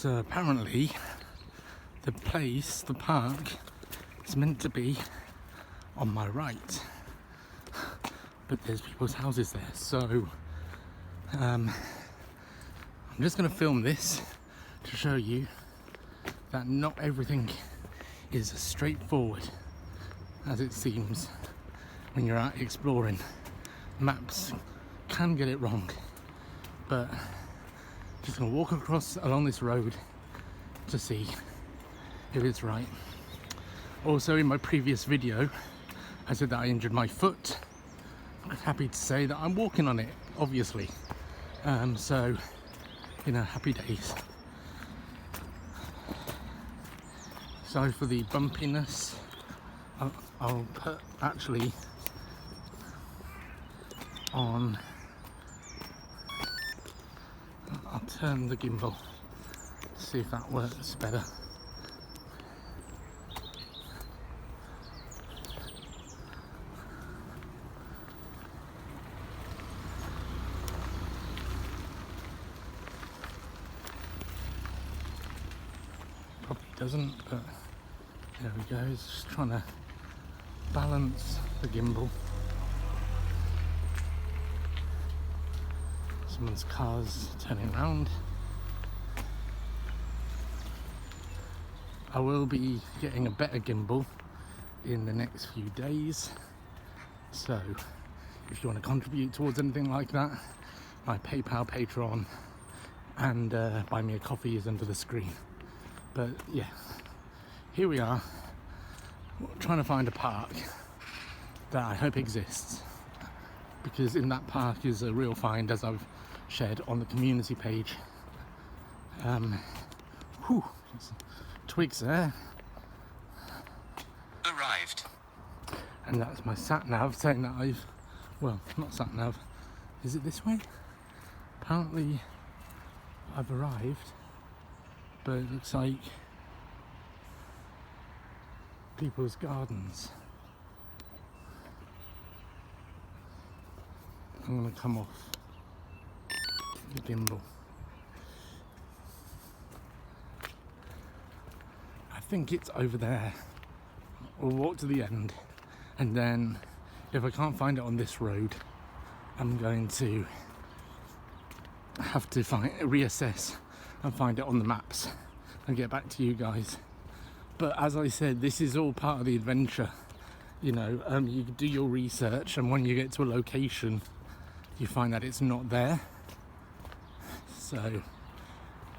So apparently the park, is meant to be on my right, but there's people's houses there, so I'm just going to film this to show you that not everything is as straightforward as it seems when you're out exploring. Maps can get it wrong, but just going to walk along this road to see if it's right. Also, in my previous video I said that I injured my foot. I'm happy to say that I'm walking on it, obviously. So, you know, happy days. Sorry for the bumpiness. I'll put actually on. I'll turn the gimbal, see if that works better. Probably doesn't, but there we go. It's just trying to balance the gimbal. Someone's car's turning around. I will be getting a better gimbal in the next few days, so if you want to contribute towards anything like that, my PayPal, Patreon and buy me a coffee is under the screen. But yeah, here we are, trying to find a park that I hope exists, because in that park is a real find, as I've shared on the community page. Twigs there. Arrived. And that's my sat nav saying that I've, well, not sat nav, is it this way? Apparently I've arrived, but it looks like people's gardens. I'm going to come off the gimbal. I think it's over there. We'll walk to the end, and then if I can't find it on this road, I'm going to have to reassess and find it on the maps and get back to you guys. But as I said, this is all part of the adventure. You know, you do your research, and when you get to a location you find that it's not there. So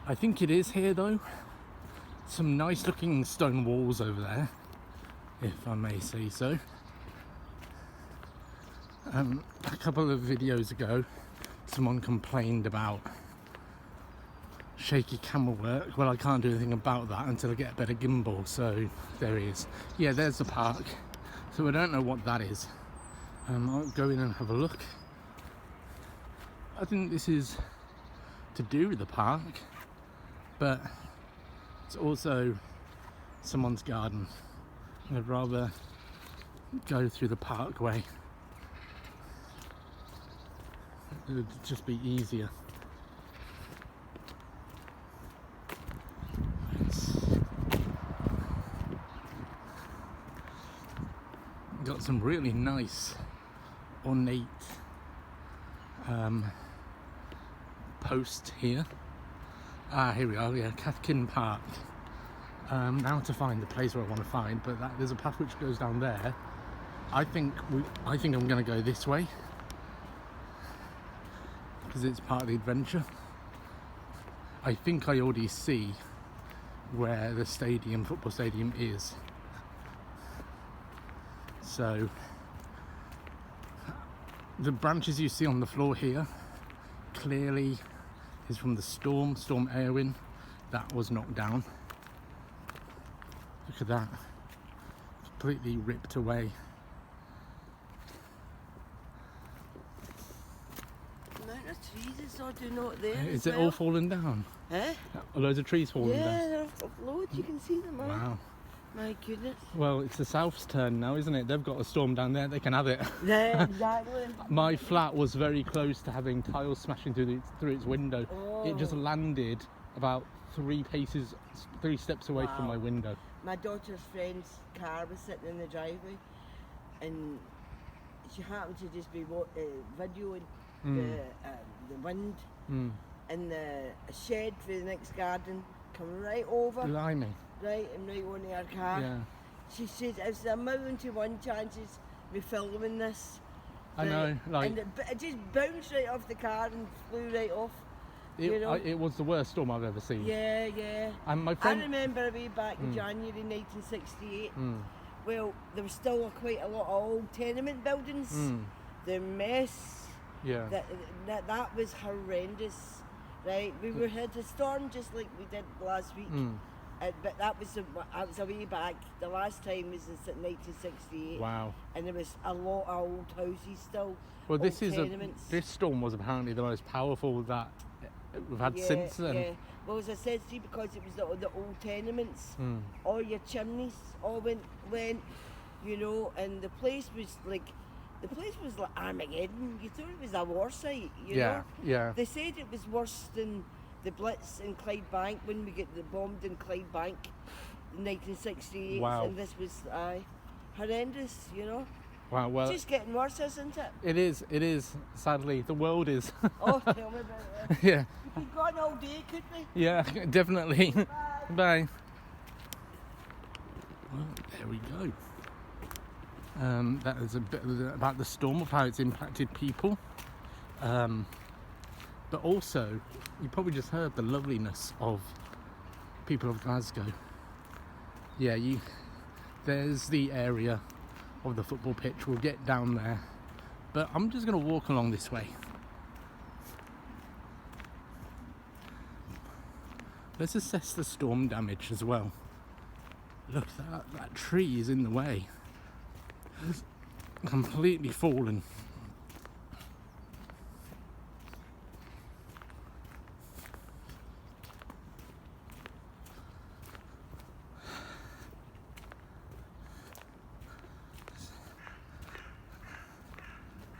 I think it is here though. Some nice looking stone walls over there, if I may say so. A couple of videos ago someone complained about shaky camera work. Well, I can't do anything about that until I get a better gimbal, so there he is. Yeah, there's the park, so I don't know what that is. I'll go in and have a look. I think this is to do with the park, but it's also someone's garden. I'd rather go through the parkway. It would just be easier. Got some really nice ornate post here. Here we are, yeah, Cathkin Park. Now to find the place where I want to find, but there's a path which goes down there. I think I'm going to go this way because it's part of the adventure. I think I already see where the football stadium is. So the branches you see on the floor here clearly is from the Storm Airwind that was knocked down. Look at that, completely ripped away. The amount of trees is all do not there. Is it all fallen down? Eh? Are loads of trees falling down? Yeah, there are loads, you can see them all. Wow. My goodness. Well, it's the South's turn now, isn't it? They've got a storm down there, they can have it. Yeah, exactly. My flat was very close to having tiles smashing through its window. Oh. It just landed about 3 steps away from my Wow. window. My daughter's friend's car was sitting in the driveway, and she happened to just be videoing the wind and the shed for the next garden come right over, Blimey. right, and right onto her car. Yeah. She said it's a 1,000,000 to 1 chances we filming this. I know, like and it just bounced right off the car and flew right off. You know? it was the worst storm I've ever seen. Yeah, yeah. And my I friend, remember way back in January 1968. Well, there was still quite a lot of old tenement buildings. The mess. yeah, That was horrendous. Right, we had a storm just like we did last week. But that was a way back. The last time was in 1968. wow. And there was a lot of old houses still. Well, old tenements. this storm was apparently the most powerful that we've had since then. Yeah. Well, as I said, see, because it was the old tenements, all your chimneys all went, you know, and the place was like Armageddon. You thought it was a war site, you know? Yeah. They said it was worse than the Blitz in Clydebank when we get the bombed in Clydebank in 1968. Wow. And this was horrendous, you know? Wow, well, It's just getting worse, isn't it? it is. Sadly, the world is. Oh, tell me about it. Yeah. We could go on all day, could we? Yeah, definitely. Bye. Bye. Well, there we go. That is a bit about the storm, of how it's impacted people. But also, you probably just heard the loveliness of people of Glasgow. Yeah, there's the area of the football pitch. We'll get down there. But I'm just going to walk along this way. Let's assess the storm damage as well. Look, that tree is in the way. It's completely fallen.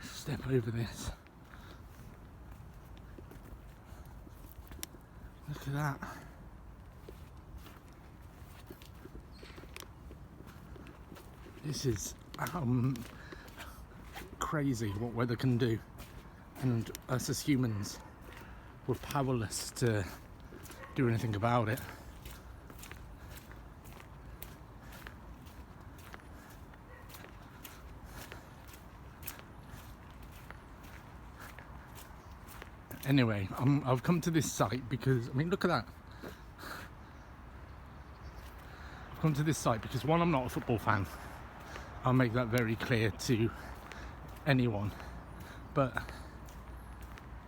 Step over this. Look at that. This is crazy what weather can do, and us as humans, we're powerless to do anything about it. Anyway, I've come to this site because, I mean, look at that. I've come to this site because, one, I'm not a football fan. I'll make that very clear to anyone. But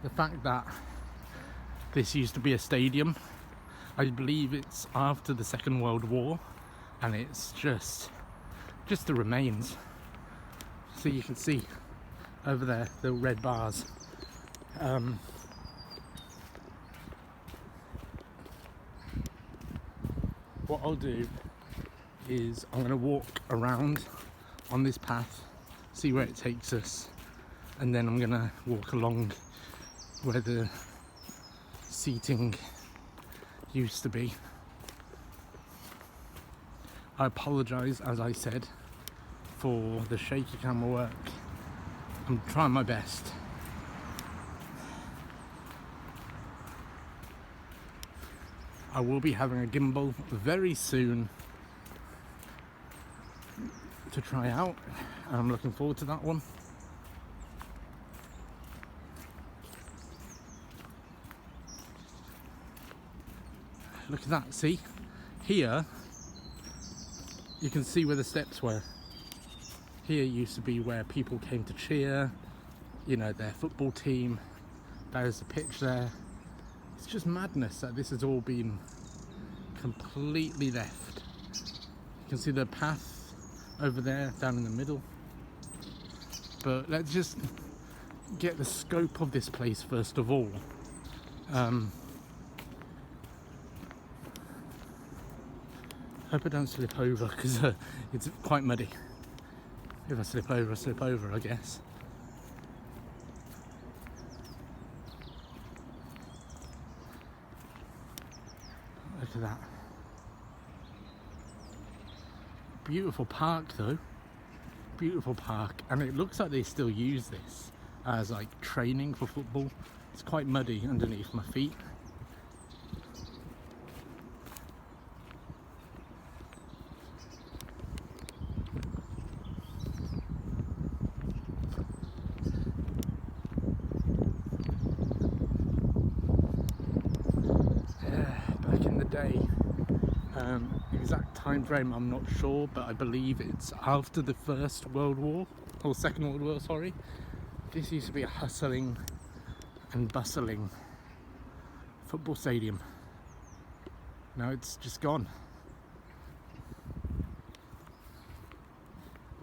the fact that this used to be a stadium, I believe it's after the Second World War, and it's just the remains. So you can see over there the red bars. What I'll do is I'm going to walk around on this path, see where it takes us, and then I'm going to walk along where the seating used to be. I apologise, as I said, for the shaky camera work. I'm trying my best. I will be having a gimbal very soon to try out. I'm looking forward to that one. Look at that, see? Here, you can see where the steps were. Here used to be where people came to cheer, you know, their football team. There's the pitch there. It's just madness that this has all been completely left. You can see the path over there down in the middle. But let's just get the scope of this place first of all. Hope I don't slip over because it's quite muddy. If I slip over, I guess. at that. Beautiful park though. Beautiful park, and it looks like they still use this as like training for football. It's quite muddy underneath my feet. Back in the day, exact time frame I'm not sure, but I believe it's after the First World War, or Second World War, sorry. This used to be a hustling and bustling football stadium. Now it's just gone.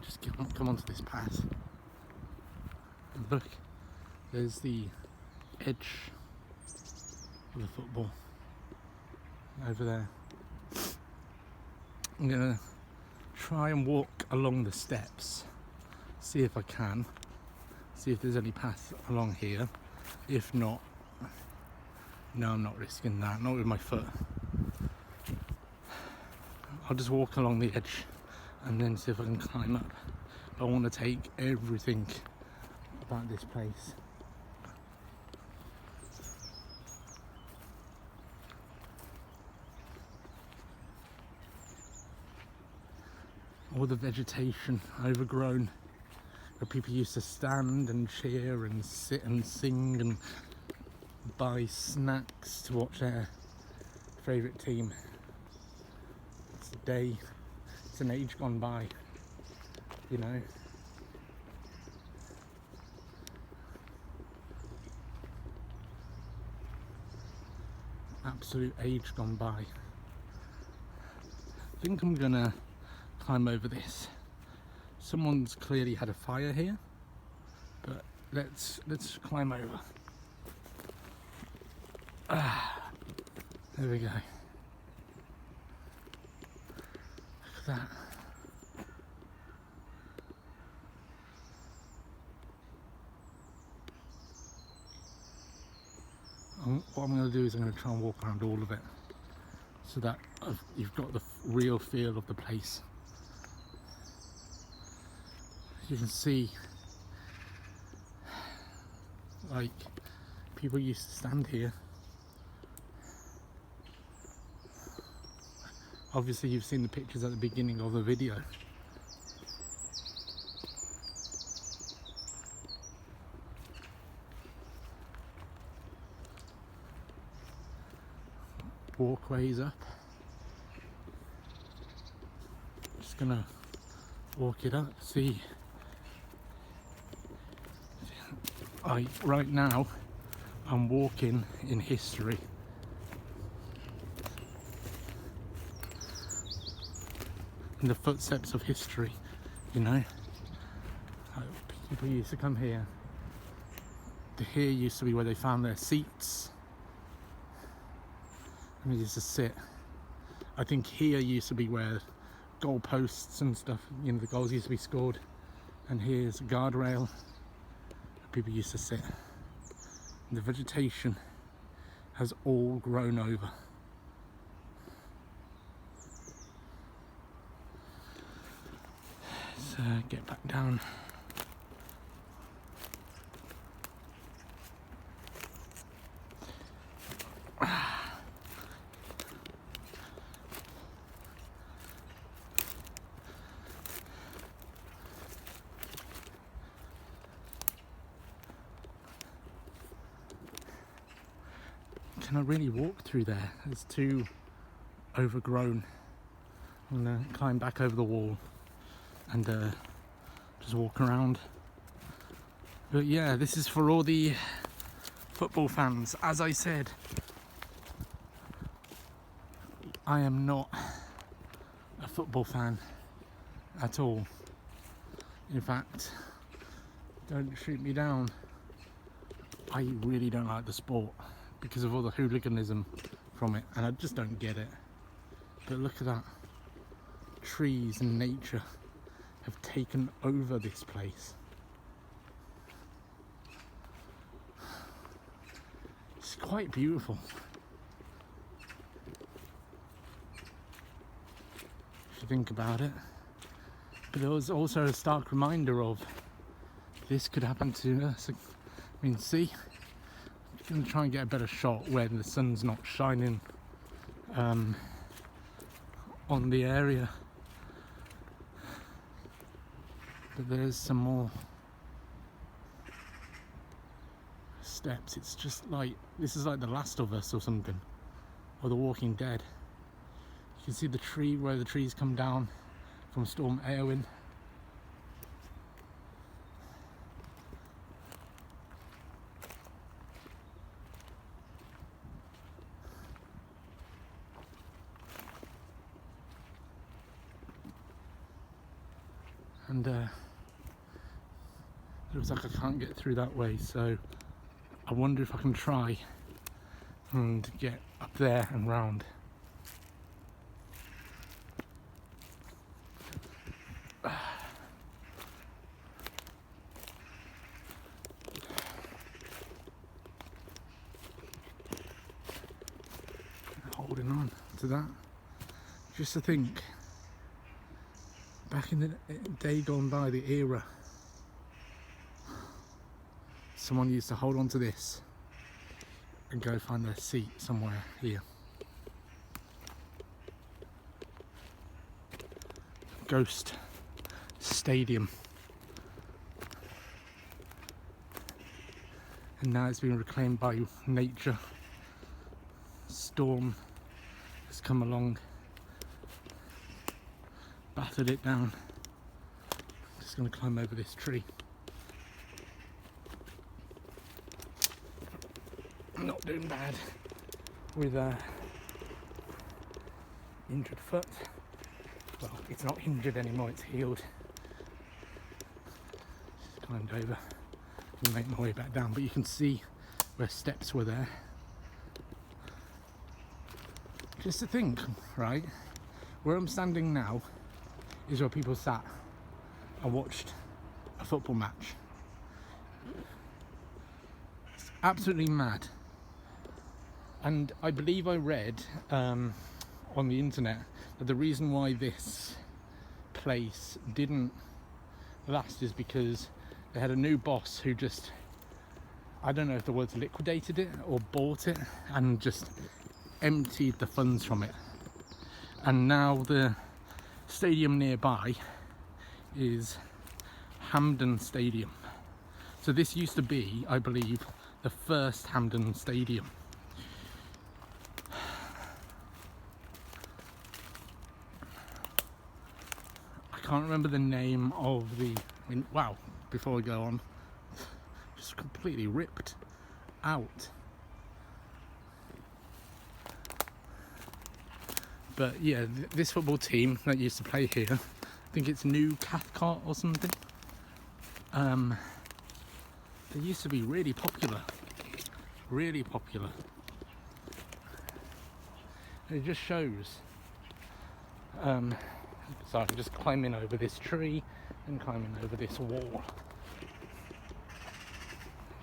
Just come onto this path. And look, there's the edge of the football over there. I'm gonna try and walk along the steps, see if I can, see if there's any path along here. If not, no, I'm not risking that, not with my foot. I'll just walk along the edge and then see if I can climb up. I want to take everything about this place. All the vegetation overgrown, where people used to stand and cheer and sit and sing and buy snacks to watch their favourite team. It's a day, it's an age gone by, you know. Absolute age gone by. I think I'm gonna climb over this. Someone's clearly had a fire here, but let's climb over. There we go. Look at that. What I'm going to do is I'm going to try and walk around all of it, so that you've got the real feel of the place. You can see, like, people used to stand here. Obviously you've seen the pictures at the beginning of the video. Walkways up. Just gonna walk it up, see. Right now I'm walking in history. In the footsteps of history, you know. People used to come here. Here used to be where they found their seats, and they used to sit. I think here used to be where goalposts and stuff, you know, the goals used to be scored. And here's a guardrail. People used to sit. And the vegetation has all grown over. So get back down. Can I really walk through there? It's too overgrown. I'm gonna climb back over the wall and just walk around. But yeah, this is for all the football fans. As I said, I am not a football fan at all. In fact, don't shoot me down. I really don't like the sport because of all the hooliganism from it, and I just don't get it. But look at that. Trees and nature have taken over this place. It's quite beautiful. you think about it. But it was also a stark reminder of this could happen to us. I mean, see, I'm going to try and get a better shot when the sun's not shining on the area. But there's some more steps. It's just like, this is like The Last of Us or something, or The Walking Dead. You can see the tree where the trees come down from Storm Eowyn. And it looks like I can't get through that way, so I wonder if I can try and get up there and round. Holding on to that. Just to think, back in the day gone by, the era, someone used to hold on to this and go find their seat somewhere here. Ghost Stadium. And now it's been reclaimed by nature. Storm has come along, battered it down. I'm just going to climb over this tree. I'm not doing bad with injured foot. Well, it's not injured anymore, it's healed. Just climbed over and make my way back down, but you can see where steps were there. Just to think, right, where I'm standing now is where people sat and watched a football match. It's absolutely mad. And I believe I read on the internet that the reason why this place didn't last is because they had a new boss who just, I don't know if the word's liquidated it or bought it and just emptied the funds from it. And now the stadium nearby is Hampden Stadium. So this used to be, I believe, the first Hampden Stadium. I can't remember the name of the, wow, before I go on, just completely ripped out. But yeah, this football team that used to play here, I think it's New Cathkin or something. They used to be really popular. Really popular. It just shows. So I'm just climbing over this tree and climbing over this wall.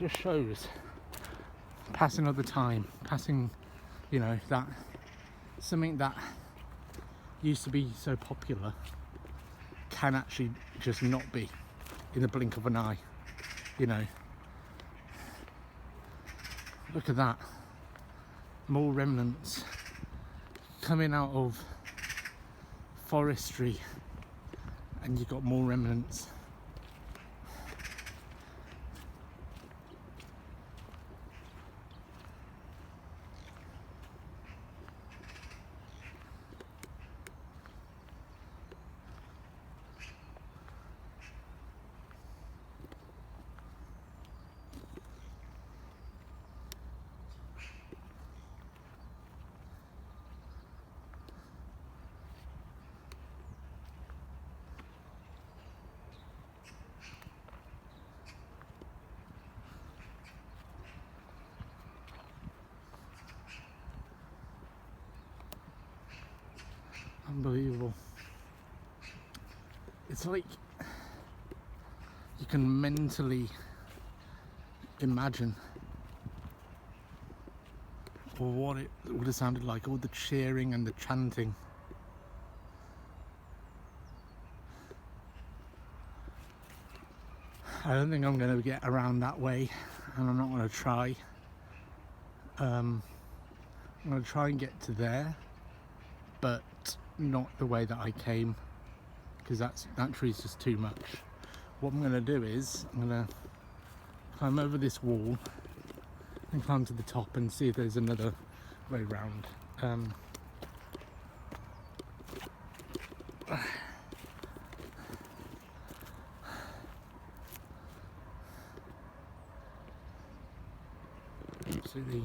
It just shows passing of the time, passing, you know, that something that used to be so popular can actually just not be in the blink of an eye, you know. Look at that, more remnants coming out of forestry, and you've got more remnants. Unbelievable. It's like you can mentally imagine what it would have sounded like, all the cheering and the chanting. I don't think I'm going to get around that way, and I'm not going to try. I'm going to try and get to there, but not the way that I came, because that tree is just too much. What I'm going to do is I'm going to climb over this wall and climb to the top and see if there's another way round. Absolutely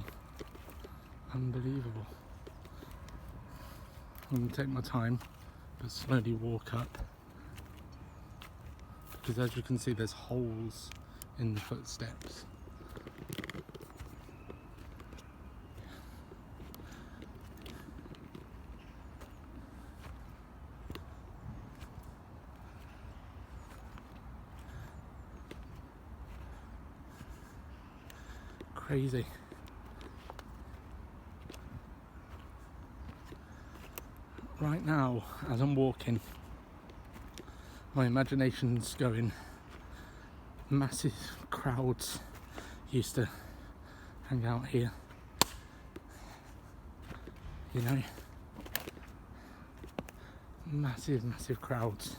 unbelievable. I'm going to take my time but slowly walk up, because as you can see there's holes in the footsteps. Crazy. Right now, as I'm walking, my imagination's going. Massive crowds used to hang out here, you know, massive crowds.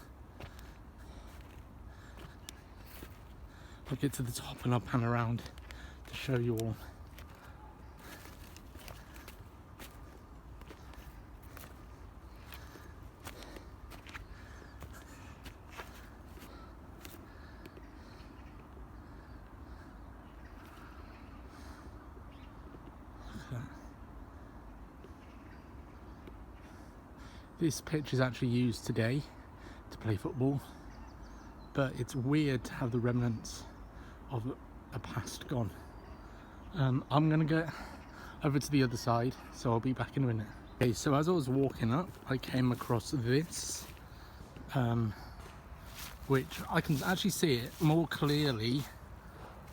I'll get to the top and I'll pan around to show you all. This pitch is actually used today to play football, but it's weird to have the remnants of a past gone. I'm gonna get over to the other side, so I'll be back in a minute. Okay, so as I was walking up, I came across this, which I can actually see it more clearly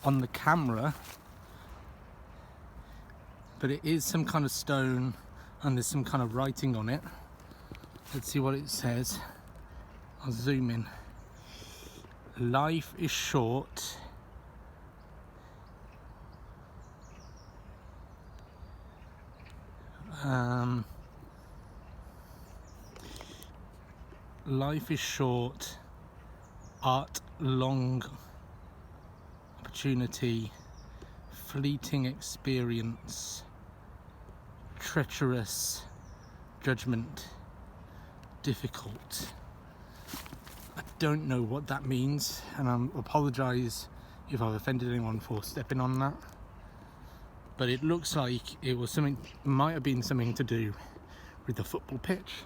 on the camera, but it is some kind of stone and there's some kind of writing on it. Let's see what it says. I'll zoom in. Life is short. Life is short. Art long. Opportunity. Fleeting experience. Treacherous. Judgment. Difficult. I don't know what that means, and I apologise if I've offended anyone for stepping on that, but it looks like it was something, might have been something to do with the football pitch,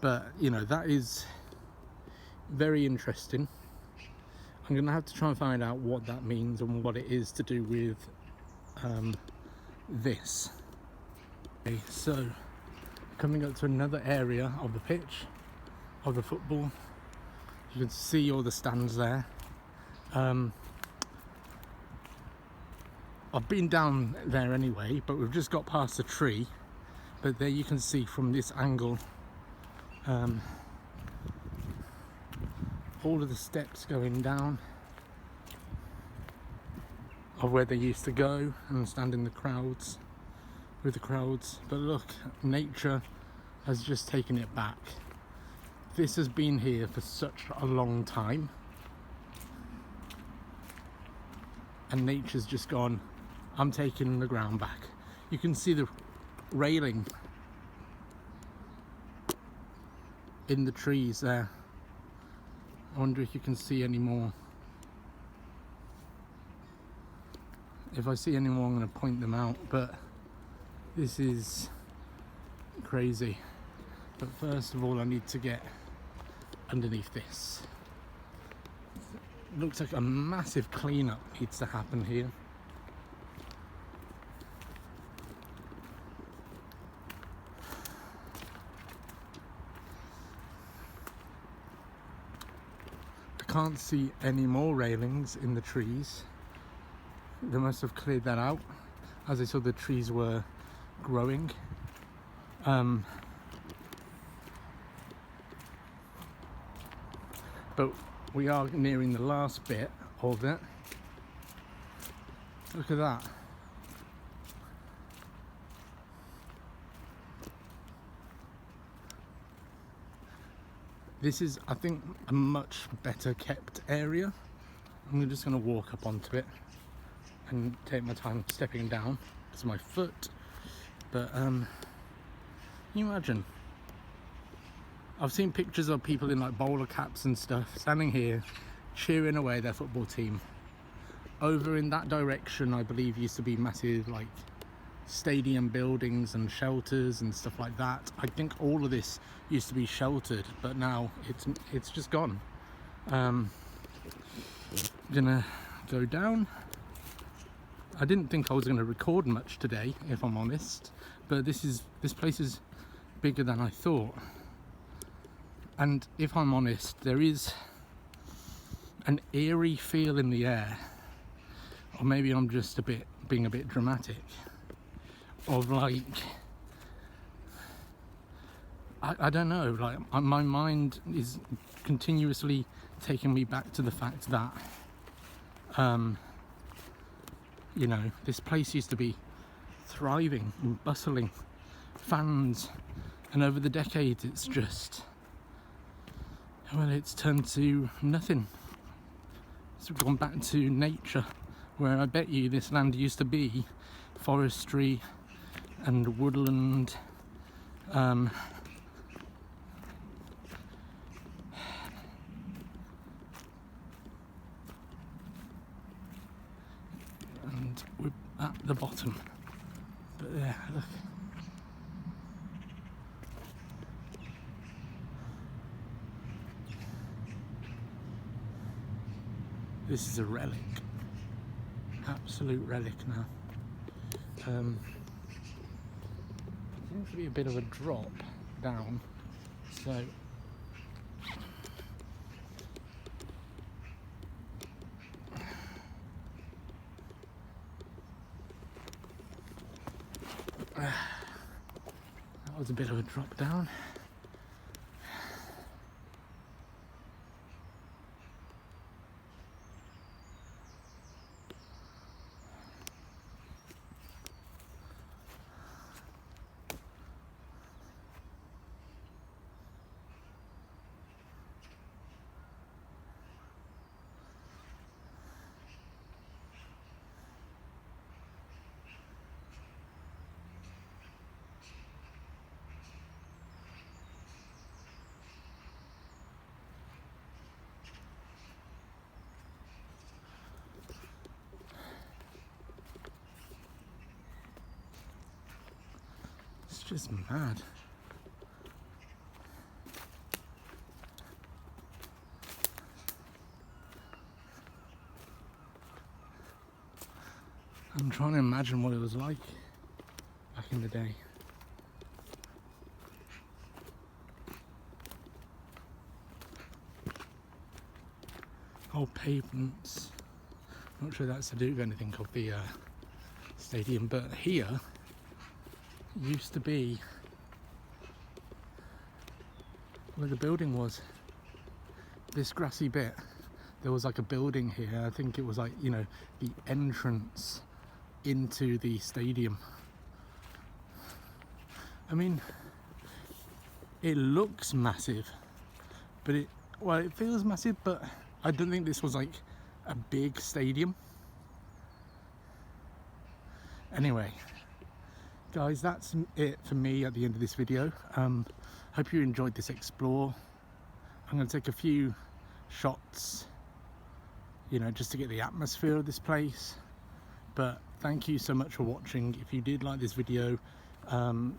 but you know, that is very interesting. I'm gonna have to try and find out what that means and what it is to do with this. Okay, so coming up to another area of the pitch, of the football. You can see all the stands there. I've been down there anyway, but we've just got past a tree. But there you can see from this angle, all of the steps going down of where they used to go and stand in the crowds. With the crowds, but look, nature has just taken it back. This has been here for such a long time, and nature's just gone, I'm taking the ground back. You can see the railing in the trees there. I wonder if you can see any more. If I see any more, I'm going to point them out, but this is crazy. But first of all, I need to get underneath this. It looks like a massive cleanup needs to happen here. I can't see any more railings in the trees. They must have cleared that out as I saw the trees were growing. But we are nearing the last bit of it. Look at that. This is, I think, a much better kept area. I'm just going to walk up onto it and take my time stepping down because of my foot. But can you imagine? I've seen pictures of people in like bowler caps and stuff standing here cheering away their football team. Over in that direction, I believe, used to be massive like stadium buildings and shelters and stuff like that. I think all of this used to be sheltered, but now it's just gone. I'm gonna go down. I didn't think I was gonna record much today, if I'm honest, but this place is bigger than I thought. And if I'm honest, there is an eerie feel in the air, or maybe I'm just being a bit dramatic, of like, I don't know, like my mind is continuously taking me back to the fact that you know, this place used to be thriving and bustling, fans, and over the decades it's just, well, it's turned to nothing. It's gone back to nature, where I bet you this land used to be forestry and woodland. And we're at the bottom. But yeah, look. This is a relic. Absolute relic now. Seems to be a bit of a drop down, so that was a bit of a drop down. It's just mad. I'm trying to imagine what it was like back in the day. Old pavements. Not sure that's to do with anything of the stadium, but here used to be where the building was. This grassy bit, there was like a building here. I think it was like, you know, the entrance into the stadium. I mean, it looks massive, but it feels massive, but I don't think this was like a big stadium. Anyway, guys, that's it for me at the end of this video. Hope you enjoyed this explore. I'm going to take a few shots, you know, just to get the atmosphere of this place. But thank you so much for watching. If you did like this video,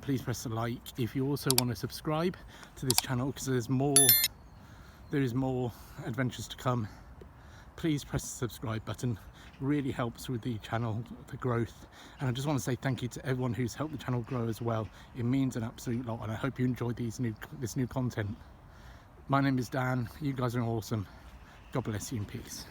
please press the like. If you also want to subscribe to this channel, because there is more adventures to come, please press the subscribe button. Really helps with the channel, the growth. And I just want to say thank you to everyone who's helped the channel grow as well. It means an absolute lot, and I hope you enjoyed this new content. My name is Dan. You guys are awesome. God bless you and peace.